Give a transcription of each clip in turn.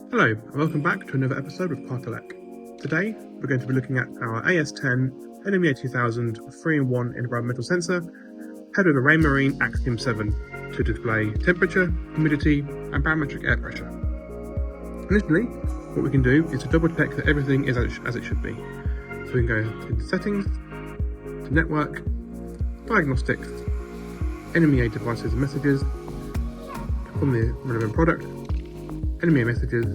Hello and welcome back to another episode of Quark-elec. Today we're going to be looking at our AS10 NMEA 2000 3-in-1 environmental sensor paired with a Raymarine Axiom 7 to display temperature, humidity and barometric air pressure. Initially, what we can do is to double check that everything is as it should be. So we can go into settings, to network, diagnostics, NMEA devices and messages, click on the relevant product, NMEA messages,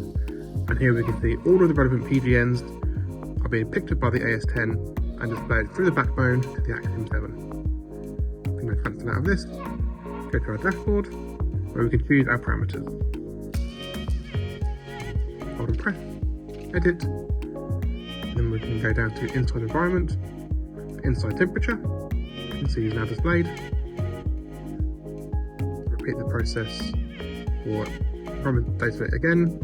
and here we can see all of the relevant PGNs are being picked up by the AS10 and displayed through the backbone to the Axiom 7. We can now cancel out of this, go to our dashboard where we can choose our parameters. Hold and press, edit, then we can go down to inside environment, inside temperature, you can see is now displayed. Repeat the process for environment data again,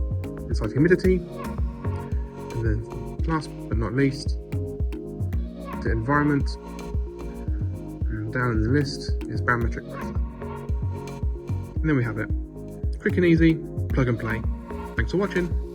inside humidity, and then last but not least, to environment, and down in the list is barometric pressure. And then we have it. Quick and easy, plug and play. Thanks for watching.